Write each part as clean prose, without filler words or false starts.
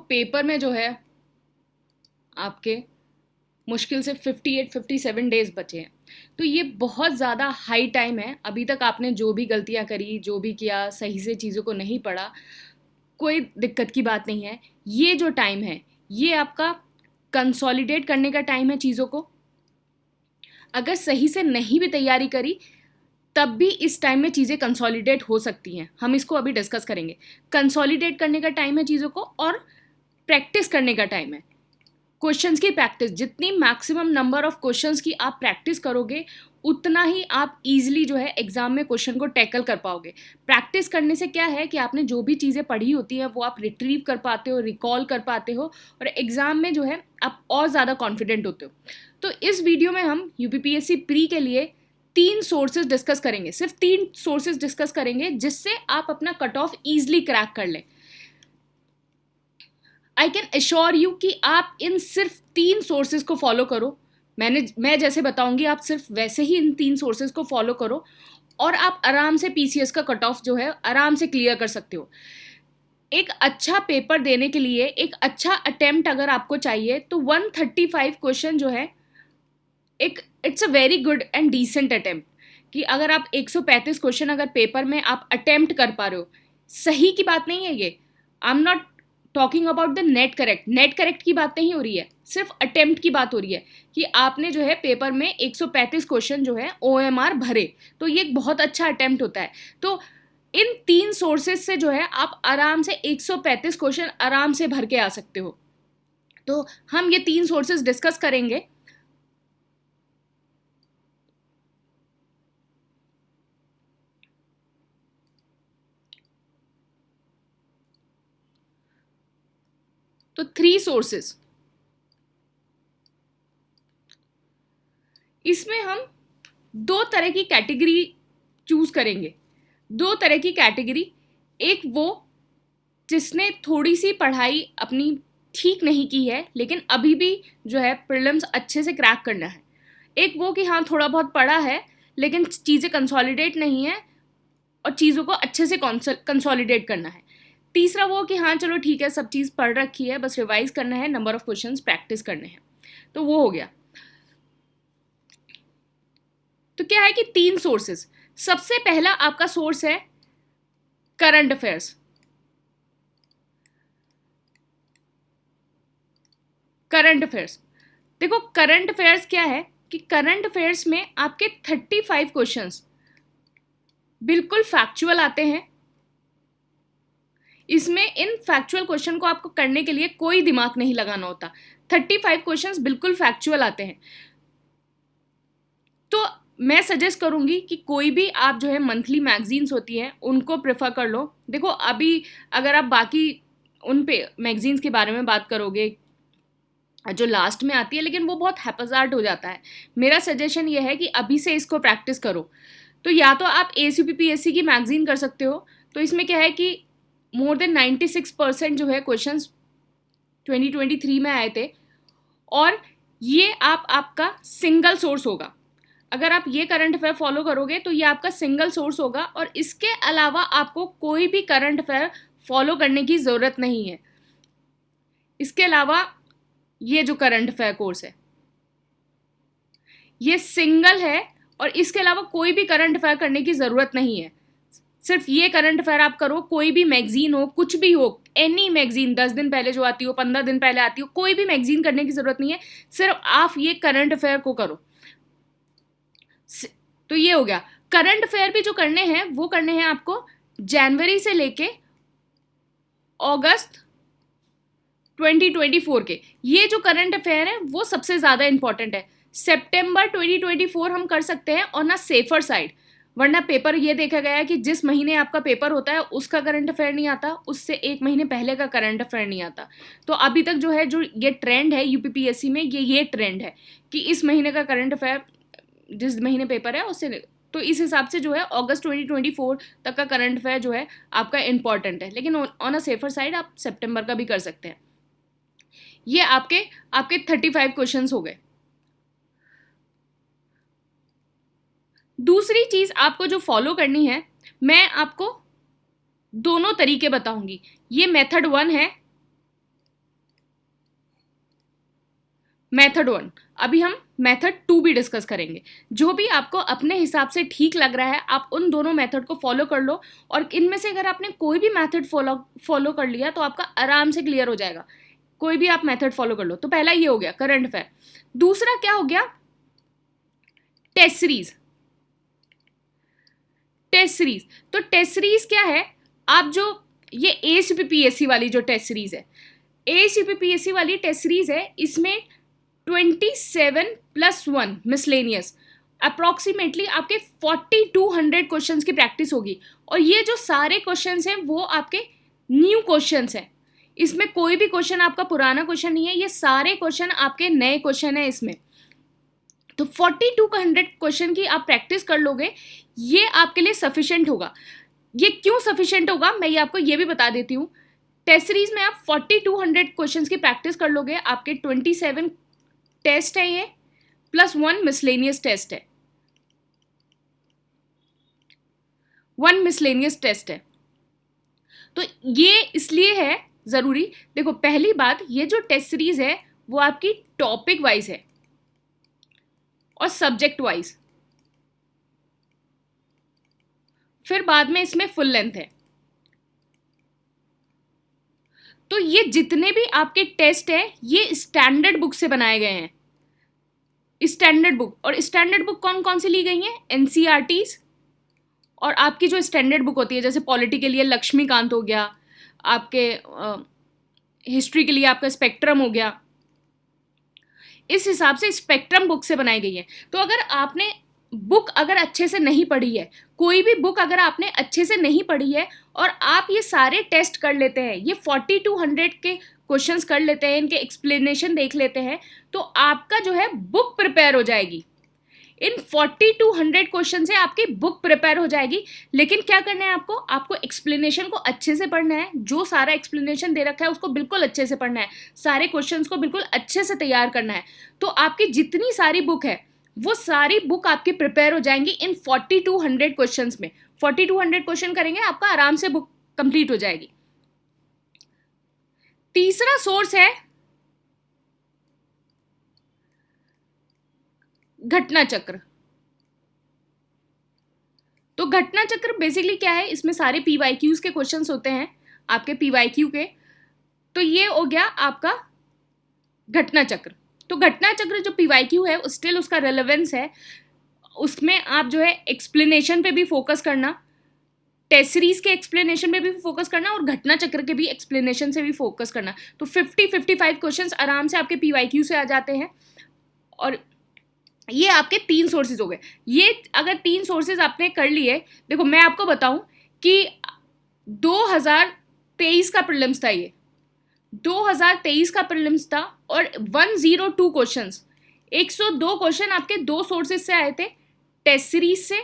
Paper में जो है आपके मुश्किल से 58-57 डेज बचे हैं। तो ये बहुत ज़्यादा हाई टाइम है। अभी तक आपने जो भी गलतियाँ करी, जो भी किया, सही से चीज़ों को नहीं पढ़ा, कोई दिक्कत की बात नहीं है। ये जो टाइम है ये आपका कंसोलिडेट करने का टाइम है चीज़ों को। अगर सही से नहीं भी तैयारी करी तब भी इस टाइम में चीज़ें कंसोलिडेट हो सकती हैं। हम इसको अभी डिस्कस करेंगे। कंसोलिडेट करने का टाइम है चीज़ों को, और प्रैक्टिस करने का टाइम है। क्वेश्चंस की प्रैक्टिस, जितनी मैक्सिमम नंबर ऑफ क्वेश्चंस की आप प्रैक्टिस करोगे उतना ही आप इजीली जो है एग्जाम में क्वेश्चन को टैकल कर पाओगे। प्रैक्टिस करने से क्या है कि आपने जो भी चीज़ें पढ़ी होती हैं वो आप रिट्रीव कर पाते हो, रिकॉल कर पाते हो, और एग्जाम में जो है आप और ज़्यादा कॉन्फिडेंट होते हो। तो इस वीडियो में हम यूपीपीएससी प्री के लिए 3 सोर्सेज डिस्कस करेंगे। सिर्फ 3 सोर्सेज डिस्कस करेंगे जिससे आप अपना कट ऑफ ईजिली क्रैक कर लें। आई कैन एश्योर यू कि आप इन सिर्फ 3 सोर्सेज को फॉलो करो। मैं जैसे बताऊंगी आप सिर्फ वैसे ही इन 3 सोर्सेज को फॉलो करो, और आप आराम से पीसीएस का कट ऑफ जो है आराम से क्लियर कर सकते हो। एक अच्छा पेपर देने के लिए एक अच्छा अटेम्प्ट अगर आपको चाहिए तो 135 क्वेश्चन जो है एक it's a very good and decent attempt. कि अगर आप 135 क्वेश्चन अगर पेपर में आप अटेम्प्ट कर पा रहे हो, सही की बात नहीं है ये। I am not talking about the net correct की बात नहीं हो रही है, सिर्फ अटेम्प्ट की बात हो रही है कि आपने जो है पेपर में 135 क्वेश्चन जो है ओएमआर भरे, तो ये एक बहुत अच्छा अटेम्प्ट होता है। तो इन 3 सोर्सेज से जो है आप आराम से 135 क्वेश्चन आराम से भर के आ सकते हो। तो हम ये 3 सोर्सेज डिस्कस करेंगे। तो 3 सोर्सेज, इसमें हम 2 तरह की कैटेगरी चूज करेंगे। 2 तरह की कैटेगरी, एक वो जिसने थोड़ी सी पढ़ाई अपनी ठीक नहीं की है लेकिन अभी भी जो है प्रीलिम्स अच्छे से क्रैक करना है। एक वो कि हाँ थोड़ा बहुत पढ़ा है लेकिन चीज़ें कंसोलिडेट नहीं है और चीज़ों को अच्छे से कंसोलिडेट करना है। तीसरा वो कि हाँ चलो ठीक है, सब चीज़ पढ़ रखी है, बस रिवाइज करना है, नंबर ऑफ क्वेश्चंस प्रैक्टिस करने हैं। तो वो हो गया। तो क्या है कि 3 सोर्सेज। सबसे पहला आपका सोर्स है करंट अफेयर्स। करंट अफेयर्स, देखो करंट अफेयर्स क्या है कि करंट अफेयर्स में आपके 35 क्वेश्चंस बिल्कुल फैक्चुअल आते हैं। इसमें इन फैक्चुअल क्वेश्चन को आपको करने के लिए कोई दिमाग नहीं लगाना होता। 35 क्वेश्चंस बिल्कुल फैक्चुअल आते हैं। तो मैं सजेस्ट करूंगी कि कोई भी आप जो है मंथली मैगजीन्स होती हैं उनको प्रेफर कर लो। देखो अभी अगर आप बाकी उन पे मैगजीन्स के बारे में बात करोगे जो लास्ट में आती है, लेकिन वो बहुत हैप्पजार्ड हो जाता है। मेरा सजेशन ये है कि अभी से इसको प्रैक्टिस करो। तो या तो आप एसीपीपीएससी की मैगजीन कर सकते हो। तो इसमें क्या है कि मोर देन 96% जो है क्वेश्चंस 2023 में आए थे, और ये आपका सिंगल सोर्स होगा। अगर आप ये करंट अफेयर फॉलो करोगे तो ये आपका सिंगल सोर्स होगा, और इसके अलावा आपको कोई भी करंट अफेयर फॉलो करने की ज़रूरत नहीं है। इसके अलावा ये जो करंट अफेयर कोर्स है ये सिंगल है, और इसके अलावा कोई भी करंट अफेयर करने की ज़रूरत नहीं है। सिर्फ ये करंट अफेयर आप करो, कोई भी मैगजीन हो, कुछ भी हो, एनी मैगजीन 10 दिन पहले जो आती हो, 15 दिन पहले आती हो, कोई भी मैगजीन करने की ज़रूरत नहीं है। सिर्फ आप ये करंट अफेयर को करो। तो ये हो गया। करंट अफेयर भी जो करने हैं वो करने हैं आपको जनवरी से लेके अगस्त 2024 के। ये जो करंट अफेयर है वो सबसे ज़्यादा इंपॉर्टेंट है। सितंबर 2024 हम कर सकते हैं और ना सेफर साइड, वरना पेपर ये देखा गया है कि जिस महीने आपका पेपर होता है उसका करंट अफेयर नहीं आता, उससे 1 महीने पहले का करंट अफेयर नहीं आता। तो अभी तक जो है जो ये ट्रेंड है यूपीपीएससी में, ये ट्रेंड है कि इस महीने का करंट अफेयर जिस महीने पेपर है उससे, तो इस हिसाब से जो है अगस्त 2024 तक का करंट अफेयर जो है आपका इंपॉर्टेंट है। लेकिन ऑन अ सेफर साइड आप सितंबर का भी कर सकते हैं। ये आपके 35 क्वेश्चंस हो गए। दूसरी चीज आपको जो फॉलो करनी है, मैं आपको दोनों तरीके बताऊंगी। ये मेथड 1 है मेथड 1, अभी हम मेथड 2 भी डिस्कस करेंगे। जो भी आपको अपने हिसाब से ठीक लग रहा है आप उन दोनों मेथड को फॉलो कर लो, और इनमें से अगर आपने कोई भी मेथड फॉलो कर लिया तो आपका आराम से क्लियर हो जाएगा। कोई भी आप मेथड फॉलो कर लो। तो पहला ये हो गया करंट अफेयर। दूसरा क्या हो गया, टेस्ट सीरीज। टेस्ट सीरीज, तो टेस्ट सीरीज क्या है, आप जो ये एसीपीपीएससी वाली जो टेस्ट सीरीज है, एसीपीपीएससी वाली टेस्ट सीरीज है, इसमें 27+1 मिसलेनियस अप्रॉक्सीमेटली आपके 4200 क्वेश्चंस की प्रैक्टिस होगी। और ये जो सारे क्वेश्चंस हैं वो आपके न्यू क्वेश्चंस हैं। इसमें कोई भी क्वेश्चन आपका पुराना क्वेश्चन नहीं है, ये सारे क्वेश्चन आपके नए क्वेश्चन है इसमें। तो 4200 क्वेश्चन की आप प्रैक्टिस कर लोगे, ये आपके लिए सफिशिएंट होगा। ये क्यों सफिशिएंट होगा मैं ये आपको ये भी बता देती हूँ। टेस्ट सीरीज में आप 4200 क्वेश्चंस की प्रैक्टिस कर लोगे, आपके 27 टेस्ट है ये, +1 मिसलेनियस टेस्ट है, 1 मिसलेनियस टेस्ट है। तो ये इसलिए है ज़रूरी। देखो पहली बात, ये जो टेस्ट सीरीज है वो आपकी टॉपिक वाइज है और सब्जेक्ट वाइज, फिर बाद में इसमें फुल लेंथ है। तो ये जितने भी आपके टेस्ट है ये स्टैंडर्ड बुक से बनाए गए हैं, स्टैंडर्ड बुक। और स्टैंडर्ड बुक कौन कौन सी ली गई हैं, एनसीईआरटीज, और आपकी जो स्टैंडर्ड बुक होती है जैसे पॉलिटी के लिए लक्ष्मीकांत हो गया, आपके हिस्ट्री के लिए आपका स्पेक्ट्रम हो गया, इस हिसाब से स्पेक्ट्रम बुक से बनाई गई है। तो अगर आपने बुक अगर अच्छे से नहीं पढ़ी है, कोई भी बुक अगर आपने अच्छे से नहीं पढ़ी है और आप ये सारे टेस्ट कर लेते हैं, ये 4200 के क्वेश्चंस कर लेते हैं, इनके एक्सप्लेनेशन देख लेते हैं, तो आपका जो है बुक प्रिपेयर हो जाएगी। इन 4200 क्वेश्चन से आपकी बुक प्रिपेयर हो जाएगी। लेकिन क्या करना है आपको, आपको एक्सप्लेनेशन को अच्छे से पढ़ना है। जो सारा एक्सप्लेनेशन दे रखा है उसको बिल्कुल अच्छे से पढ़ना है, सारे क्वेश्चंस को बिल्कुल अच्छे से तैयार करना है। तो आपकी जितनी सारी बुक है वो सारी बुक आपकी प्रिपेयर हो जाएंगी इन 4200 क्वेश्चंस में। 4200 क्वेश्चन करेंगे आपका आराम से बुक कंप्लीट हो जाएगी। तीसरा सोर्स है घटना चक्र। तो घटना चक्र बेसिकली क्या है, इसमें सारे पीवाईक्यूज के क्वेश्चंस होते हैं, आपके पीवाईक्यू के। तो ये हो गया आपका घटना चक्र। तो घटना चक्र जो पीवाईक्यू है स्टिल उसका रेलेवेंस है, उसमें आप जो है एक्सप्लेनेशन पे भी फोकस करना, टेस्ट सीरीज के एक्सप्लेनेशन पे भी फोकस करना और घटना चक्र के भी एक्सप्लेनेशन से भी फोकस करना। तो 50-55 क्वेश्चंस आराम से आपके पीवाईक्यू से आ जाते हैं। और ये आपके 3 सोर्सेज हो गए। ये अगर 3 सोर्सेज आपने कर लिए, देखो मैं आपको बताऊं कि 2023 का प्रीलिम्स था, ये 2023 का प्रीलिम्स था और 102 क्वेश्चंस, 102 क्वेश्चन आपके 2 सोर्सेज से आए थे, टेस्ट सीरीज से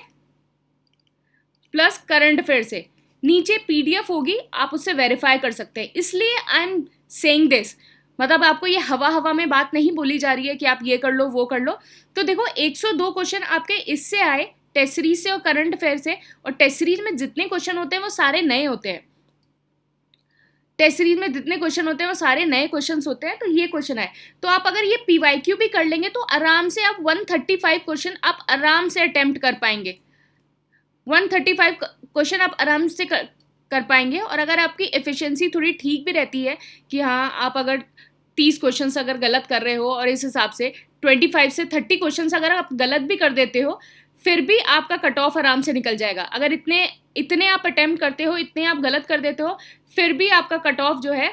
प्लस करंट अफेयर से। नीचे पीडीएफ होगी, आप उससे वेरीफाई कर सकते हैं। इसलिए आई एम सेइंग दिस, मतलब आपको ये हवा हवा में बात नहीं बोली जा रही है कि आप ये कर लो वो कर लो। तो देखो 102 क्वेश्चन आपके इससे आए, टेस्ट सीरीज से और करंट अफेयर से। और टेस्ट सीरीज में जितने क्वेश्चन होते हैं वो सारे नए होते हैं, टेस्ट सीरीज में जितने क्वेश्चन होते हैं वो सारे नए क्वेश्चंस होते हैं। तो ये क्वेश्चन आए, तो आप अगर ये पीवाईक्यू भी कर लेंगे तो आराम से आप 135 क्वेश्चन आप आराम से अटेम्प्ट कर पाएंगे। 135 क्वेश्चन आप आराम से कर पाएंगे। और अगर आपकी एफिशिएंसी थोड़ी ठीक भी रहती है कि हाँ आप अगर 30 क्वेश्चंस अगर गलत कर रहे हो और इस हिसाब से 25 से 30 क्वेश्चंस अगर आप गलत भी कर देते हो, फिर भी आपका कट ऑफ आराम से निकल जाएगा। अगर इतने आप अटेम्प्ट करते हो, इतने आप गलत कर देते हो, फिर भी आपका कट ऑफ जो है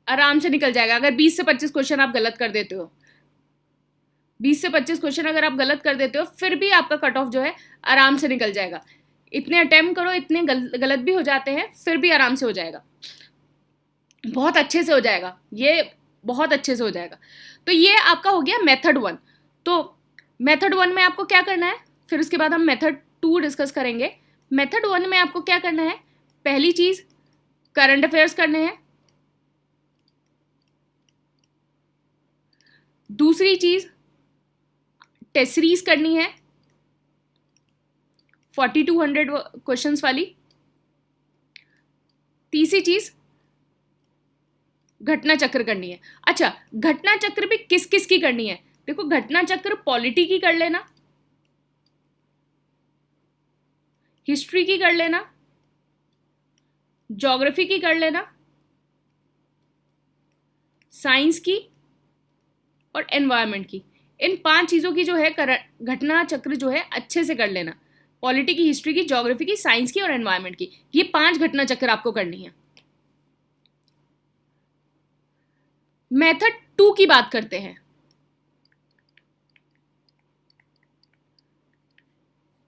आराम से निकल जाएगा। अगर 20 से 25 क्वेश्चन आप गलत कर देते हो, 20 से 25 क्वेश्चन अगर आप गलत कर देते हो, फिर भी आपका कट ऑफ जो है आराम से निकल जाएगा। इतने अटेम्प्ट करो, इतने गलत भी हो जाते हैं, फिर भी आराम से हो जाएगा, बहुत अच्छे से हो जाएगा, ये बहुत अच्छे से हो जाएगा। तो ये आपका हो गया मेथड 1। तो मेथड 1 में आपको क्या करना है, फिर उसके बाद हम मेथड 2 डिस्कस करेंगे। मेथड 1 में आपको क्या करना है, पहली चीज करंट अफेयर्स करने हैं, दूसरी चीज टेस्ट सीरीज करनी है 4200 क्वेश्चंस वाली, तीसरी चीज घटना चक्र करनी है। अच्छा, घटना चक्र भी किस किस की करनी है? देखो, घटना चक्र पॉलिटी की कर लेना, हिस्ट्री की कर लेना, ज्योग्राफी की कर लेना, साइंस की और एनवायरनमेंट की। इन 5 चीजों की जो है घटना चक्र जो है अच्छे से कर लेना। पॉलिटी की, हिस्ट्री की, ज्योग्राफी की, साइंस की और एनवायरनमेंट की। ये 5 घटना चक्र आपको करनी है। मेथड 2 की बात करते हैं।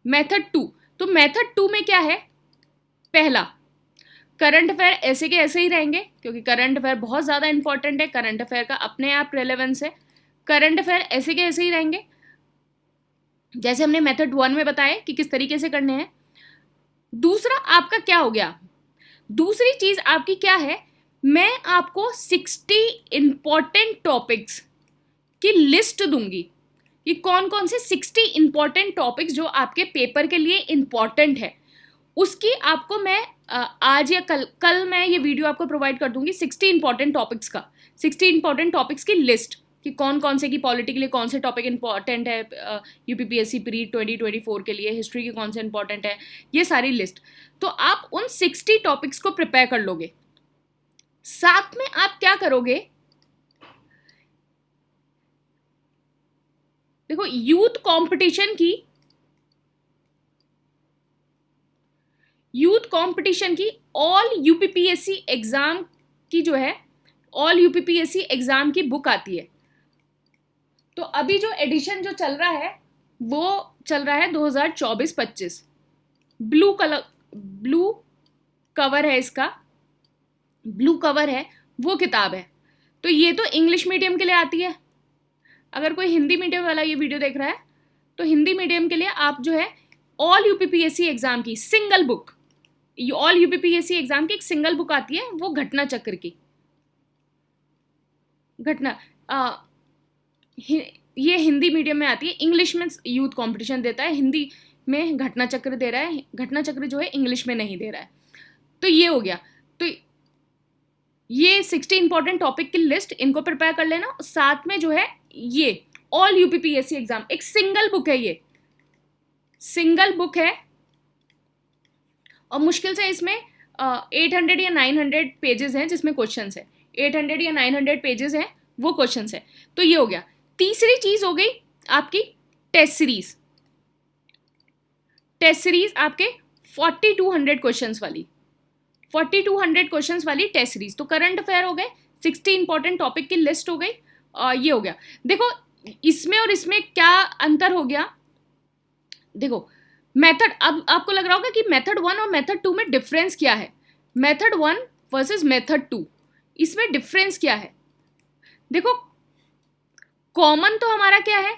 मेथड 2, तो मेथड 2 में क्या है? पहला, करंट अफेयर ऐसे के ऐसे ही रहेंगे, क्योंकि करंट अफेयर बहुत ज़्यादा इंपॉर्टेंट है, करंट अफेयर का अपने आप रेलेवेंस है। करंट अफेयर ऐसे के ऐसे ही रहेंगे, जैसे हमने मेथड 1 में बताया कि किस तरीके से करने हैं। दूसरा आपका क्या हो गया? दूसरी चीज आपकी क्या है? मैं आपको 60 इंपॉर्टेंट टॉपिक्स की लिस्ट दूंगी कि कौन कौन से 60 इंपॉर्टेंट टॉपिक्स जो आपके पेपर के लिए इंपॉर्टेंट है, उसकी आपको मैं आज या कल मैं ये वीडियो आपको प्रोवाइड कर दूंगी 60 इंपॉर्टेंट टॉपिक्स का, 60 इंपॉर्टेंट टॉपिक्स की लिस्ट कि कौन कौन से की पॉलिटी के लिए कौन से टॉपिक इंपॉर्टेंट है, यूपीपीएससी प्री 2024 के लिए हिस्ट्री के कौन से इंपॉर्टेंट है, ये सारी लिस्ट। तो आप उन 60 टॉपिक्स को प्रिपेयर कर लोगे। साथ में आप क्या करोगे? देखो, यूथ कंपटीशन की ऑल यूपीपीएससी एग्जाम की जो है, ऑल यूपीपीएससी एग्जाम की बुक आती है। तो अभी जो एडिशन जो चल रहा है वो चल रहा है 2024-25। ब्लू कवर है इसका, ब्लू कवर है, वो किताब है। तो ये तो इंग्लिश मीडियम के लिए आती है। अगर कोई हिंदी मीडियम वाला ये वीडियो देख रहा है तो हिंदी मीडियम के लिए आप जो है ऑल यूपीपीएससी एग्जाम की single book, all UPPSC exam की एक सिंगल बुक आती है, वो घटना चक्र की ये हिंदी मीडियम में आती है। इंग्लिश में यूथ कंपटीशन देता है, हिंदी में घटना चक्र दे रहा है, घटना चक्र जो है इंग्लिश में नहीं दे रहा है। तो ये हो गया। तो ये 60 इंपॉर्टेंट टॉपिक की लिस्ट, इनको प्रिपेयर कर लेना। साथ में जो है ये ऑल यूपीपीएससी एग्जाम एक सिंगल बुक है, ये सिंगल बुक है और मुश्किल से इसमें 800 या 900 पेजेस हैं जिसमें क्वेश्चंस है, 800 या 900 पेजेस हैं वो क्वेश्चंस है। तो ये हो गया। तीसरी चीज हो गई आपकी टेस्ट सीरीज। टेस्ट सीरीज आपके 4200 क्वेश्चंस वाली, 4200 क्वेश्चंस वाली टेस्ट सीरीज। तो करंट अफेयर हो गए, 60 इंपॉर्टेंट टॉपिक की लिस्ट हो गई, ये हो गया। देखो, इसमें और इसमें क्या अंतर हो गया? देखो, मेथड, अब आपको लग रहा होगा कि मेथड 1 और मेथड 2 में डिफरेंस क्या है। मेथड 1 वर्सेस मेथड 2, इसमें डिफरेंस क्या है? देखो, कॉमन तो हमारा क्या है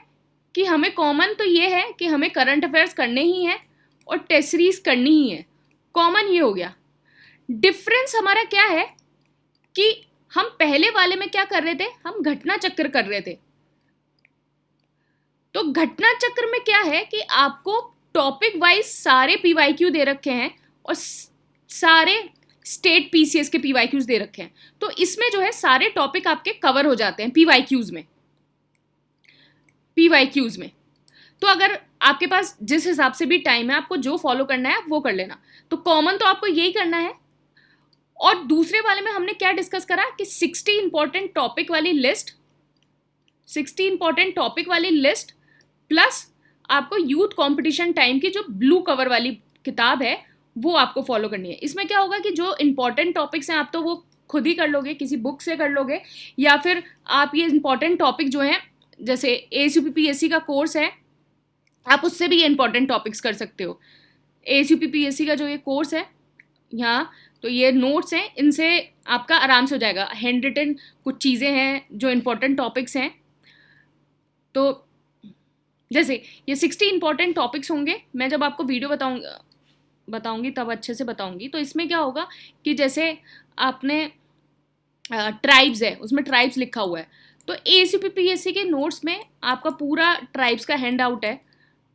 कि हमें, कॉमन तो ये है कि हमें करंट अफेयर्स करने ही है और टेस्ट सीरीज करनी ही है, कॉमन ये हो गया। डिफरेंस हमारा क्या है कि हम पहले वाले में क्या कर रहे थे? हम घटना चक्र कर रहे थे। तो घटना चक्र में क्या है कि आपको टॉपिक वाइज सारे पीवाईक्यू दे रखे हैं और सारे स्टेट पीसीएस के पीवाईक्यूज दे रखे हैं। तो इसमें जो है सारे टॉपिक आपके कवर हो जाते हैं पीवाईक्यूज में। तो अगर आपके पास जिस हिसाब से भी टाइम है, आपको जो फॉलो करना है वो कर लेना। तो कॉमन तो आपको यही करना है। और दूसरे वाले में हमने क्या डिस्कस करा कि 60 इंपॉर्टेंट टॉपिक वाली लिस्ट, 60 इंपॉर्टेंट टॉपिक वाली लिस्ट प्लस आपको यूथ कंपटीशन टाइम की जो ब्लू कवर वाली किताब है वो आपको फॉलो करनी है। इसमें क्या होगा कि जो इंपॉर्टेंट टॉपिक्स हैं आप तो वो खुद ही कर लोगे, किसी बुक से कर लोगे, या फिर आप ये इंपॉर्टेंट टॉपिक जो हैं, जैसे एएसयूपीपीएससी का कोर्स है, आप उससे भी ये इंपॉर्टेंट टॉपिक्स कर सकते हो। एएसयूपीपीएससी का जो ये कोर्स है यहाँ, तो ये नोट्स हैं, इनसे आपका आराम से हो जाएगा। हैंड रिटन कुछ चीज़ें हैं जो इंपॉर्टेंट टॉपिक्स हैं। तो जैसे ये 60 इंपॉर्टेंट टॉपिक्स होंगे, मैं जब आपको वीडियो बताऊंगी तब अच्छे से बताऊंगी। तो इसमें क्या होगा कि जैसे आपने ट्राइब्स है, उसमें ट्राइब्स लिखा हुआ है, तो एएसयूपीपीएससी के नोट्स में आपका पूरा ट्राइब्स का हैंड आउट है,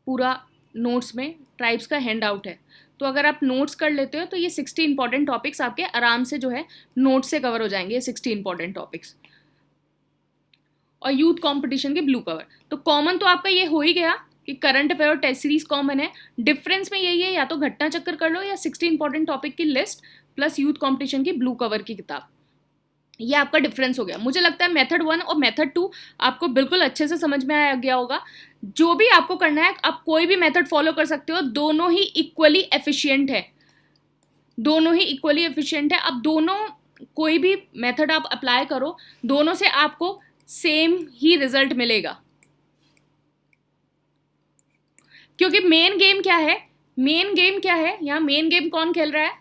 पूरा नोट्स में ट्राइब्स का हैंड आउट है। तो अगर आप नोट्स कर लेते हो तो ये 60 इंपॉर्टेंट टॉपिक्स आपके आराम से जो है नोट से कवर हो जाएंगे, 60 इंपॉर्टेंट टॉपिक्स। और यूथ कंपटीशन के ब्लू कवर। तो कॉमन तो आपका ये हो ही गया कि करंट अफेयर और टेस्ट सीरीज कॉमन है। डिफरेंस में यही है, या तो घटना चक्कर कर लो या 60 इंपॉर्टेंट टॉपिक की लिस्ट प्लस यूथ कंपटीशन की ब्लू कवर की किताब। ये आपका डिफरेंस हो गया। मुझे लगता है मेथड 1 और मेथड 2 आपको बिल्कुल अच्छे से समझ में आ गया होगा। जो भी आपको करना है, आप कोई भी मेथड फॉलो कर सकते हो, दोनों ही इक्वली एफिशिएंट है, दोनों ही इक्वली एफिशिएंट है। अब दोनों कोई भी मेथड आप अप्लाई करो, दोनों से आपको सेम ही रिजल्ट मिलेगा। क्योंकि मेन गेम क्या है, मेन गेम क्या है यहाँ, मेन गेम कौन खेल रहा है?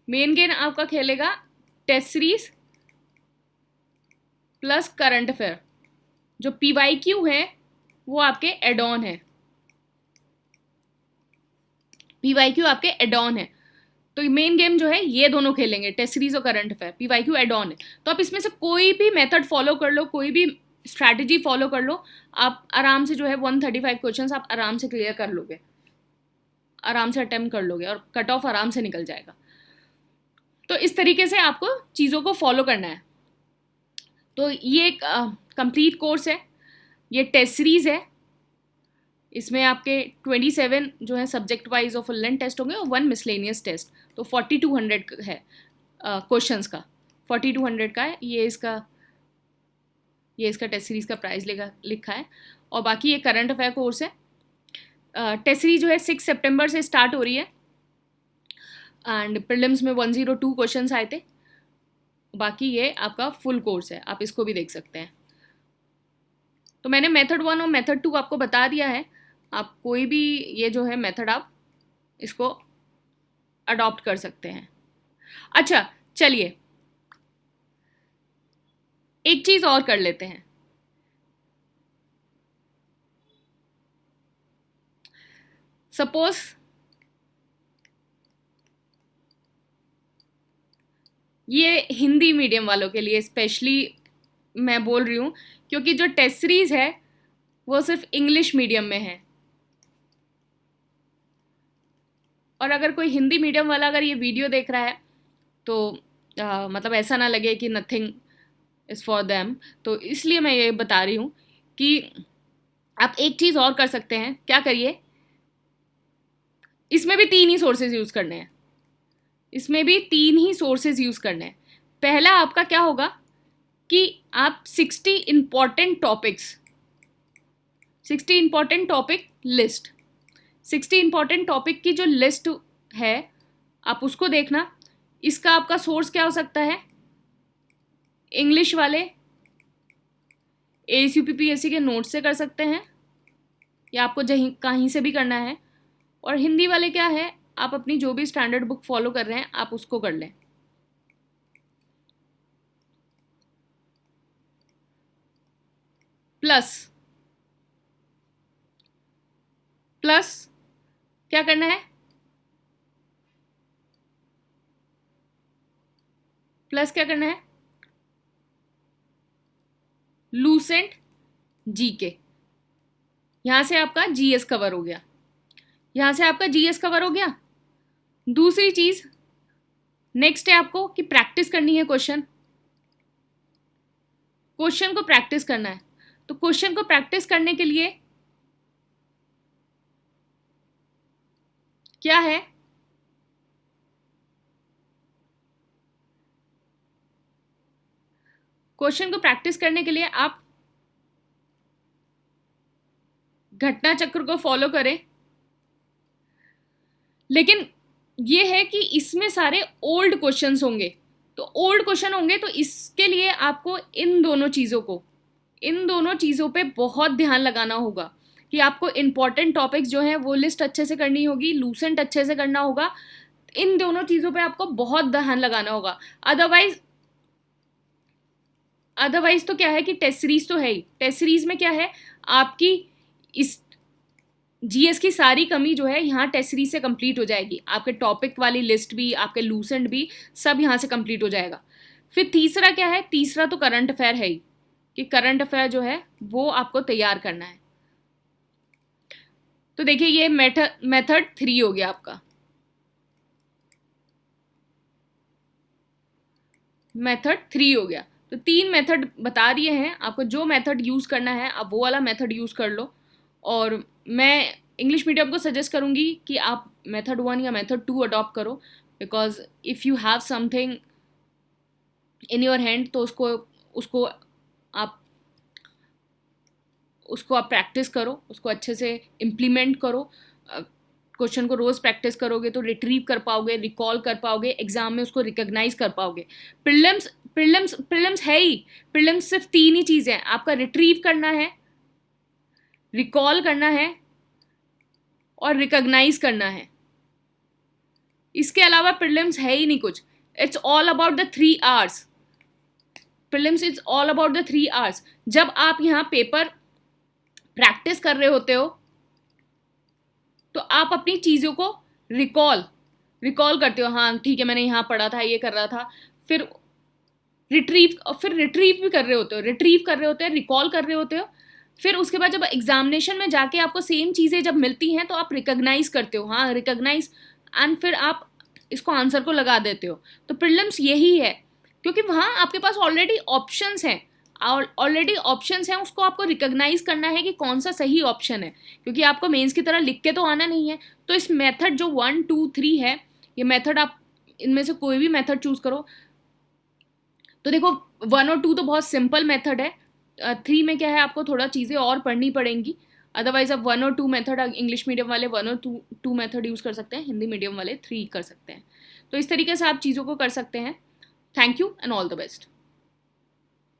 मेन गेम आपका खेलेगा test series plus current affair. जो पीवाईक्यू है वो आपके एड ऑन है, पीवाईक्यू आपके एड ऑन है। तो मेन गेम जो है ये दोनों खेलेंगे, टेस्ट सीरीज और current affair. PYQ add on है, तो आप इसमें से कोई भी मेथड फॉलो कर लो, कोई भी स्ट्रैटेजी फॉलो कर लो, आप आराम से जो है 135 क्वेश्चंस आप आराम से क्लियर कर लोगे, आराम से अटेम्प्ट कर लोगे और कट ऑफ आराम से निकल जाएगा। तो इस तरीके से आपको चीज़ों को फॉलो करना है। तो ये एक कंप्लीट कोर्स है, ये टेस्ट सीरीज है। इसमें आपके 27 जो है सब्जेक्ट वाइज और फुल लेंथ टेस्ट होंगे और 1 मिसलेनियस टेस्ट। तो 4200 है क्वेश्चंस का, 4200 का है ये इसका टेस्ट सीरीज का प्राइस लिखा है। और बाकी ये करंट अफेयर कोर्स है। टेस्ट सीरीज जो है 6 सितंबर से स्टार्ट हो रही है एंड प्रीलिम्स में 102 क्वेश्चंस आए थे। बाकी ये आपका फुल कोर्स है, आप इसको भी देख सकते हैं। तो मैंने मेथड 1 और मेथड 2 आपको बता दिया है। आप कोई भी ये जो है मेथड आप इसको अडॉप्ट कर सकते हैं। अच्छा चलिए एक चीज़ और कर लेते हैं। सपोज ये हिंदी मीडियम वालों के लिए स्पेशली मैं बोल रही हूँ, क्योंकि जो टेस्ट सीरीज है वो सिर्फ इंग्लिश मीडियम में है। और अगर कोई हिंदी मीडियम वाला अगर ये वीडियो देख रहा है तो मतलब ऐसा ना लगे कि नथिंग इज़ फॉर देम, तो इसलिए मैं ये बता रही हूँ कि आप एक चीज़ और कर सकते हैं। क्या करिए, इसमें भी 3 ही सोर्सेज यूज़ करने हैं, इसमें भी 3 ही सोर्सेज यूज़ करने हैं। पहला आपका क्या होगा कि आप 60 important topics, 60 important topic list, 60 important topic की जो लिस्ट है आप उसको देखना। इसका आपका सोर्स क्या हो सकता है? इंग्लिश वाले ASUPPSC के नोट से कर सकते हैं या आपको कहीं से भी करना है। और हिंदी वाले क्या है, आप अपनी जो भी स्टैंडर्ड बुक फॉलो कर रहे हैं आप उसको कर लें। प्लस क्या करना है? प्लस क्या करना है? Lucent GK. यहां से आपका जीएस कवर हो गया, यहां से आपका जीएस कवर हो गया। दूसरी चीज नेक्स्ट है आपको कि प्रैक्टिस करनी है, क्वेश्चन को प्रैक्टिस करना है। तो क्वेश्चन को प्रैक्टिस करने के लिए क्या है, क्वेश्चन को प्रैक्टिस करने के लिए आप घटना चक्र को फॉलो करें। लेकिन ये है कि इसमें सारे ओल्ड क्वेश्चंस होंगे, तो ओल्ड क्वेश्चन होंगे तो इसके लिए आपको इन दोनों चीज़ों पे बहुत ध्यान लगाना होगा कि आपको इंपॉर्टेंट टॉपिक्स जो हैं वो लिस्ट अच्छे से करनी होगी, लूसेंट अच्छे से करना होगा। इन दोनों चीज़ों पे आपको बहुत ध्यान लगाना होगा। अदरवाइज तो क्या है कि टेस्ट सीरीज तो है ही, टेस्ट सीरीज में क्या है, आपकी इस जीएस की सारी कमी जो है यहाँ टेस्ट सीरीज से कंप्लीट हो जाएगी। आपके टॉपिक वाली लिस्ट भी, आपके लूसेंट भी, सब यहाँ से कंप्लीट हो जाएगा। फिर तीसरा क्या है, तीसरा तो करंट अफेयर है ही, कि करंट अफेयर जो है वो आपको तैयार करना है। तो देखिए ये मेथड 3 हो गया आपका। मेथड 3 हो गया। तो 3 मेथड बता दिए हैं आपको, जो मेथड यूज़ करना है आप वो वाला मेथड यूज़ कर लो। और मैं इंग्लिश मीडियम को सजेस्ट करूँगी कि आप मेथड 1 या मेथड 2 अडॉप्ट करो, because if you have something in your hand तो उसको आप प्रैक्टिस करो, उसको अच्छे से इम्प्लीमेंट करो। क्वेश्चन को रोज़ प्रैक्टिस करोगे तो रिट्रीव कर पाओगे, रिकॉल कर पाओगे, एग्जाम में उसको रिकॉग्नाइज कर पाओगे। प्रीलिम्स है ही, प्रीलिम्स सिर्फ 3 ही चीज़ें हैं, आपका रिट्रीव करना है, रिकॉल करना है और रिकॉग्नाइज करना है। इसके अलावा प्रीलिम्स है ही नहीं कुछ। It's all about the 3 hours. Prelims is all about the 3 hours. जब आप यहाँ पेपर प्रैक्टिस कर रहे होते हो तो आप अपनी चीज़ों को रिकॉल करते हो, हाँ ठीक है मैंने यहाँ पढ़ा था, ये कर रहा था, फिर रिट्रीव भी कर रहे होते हो, रिकॉल कर रहे होते हो। फिर उसके बाद जब एग्जामिनेशन में जाके आपको सेम चीज़ें जब मिलती हैं तो आप रिकॉग्नाइज करते हो, हाँ रिकॉग्नाइज, एंड फिर आप इसको आंसर को लगा देते हो। तो प्रीलिम्स यही है, क्योंकि वहाँ आपके पास ऑलरेडी ऑप्शंस हैं, उसको आपको रिकॉग्नाइज करना है कि कौन सा सही ऑप्शन है, क्योंकि आपको मेंस की तरह लिख के तो आना नहीं है। तो इस मेथड जो 1 2 3 है, ये मेथड आप इनमें से कोई भी मेथड चूज करो। तो देखो 1 और 2 तो बहुत सिंपल मेथड है, 3 में क्या है आपको थोड़ा चीज़ें और पढ़नी पड़ेंगी। अदरवाइज आप 1 और 2 मेथड, इंग्लिश मीडियम वाले 1 और 2 मेथड यूज़ कर सकते हैं, हिंदी मीडियम वाले 3 कर सकते हैं। तो इस तरीके से आप चीज़ों को कर सकते हैं। Thank you and all the best.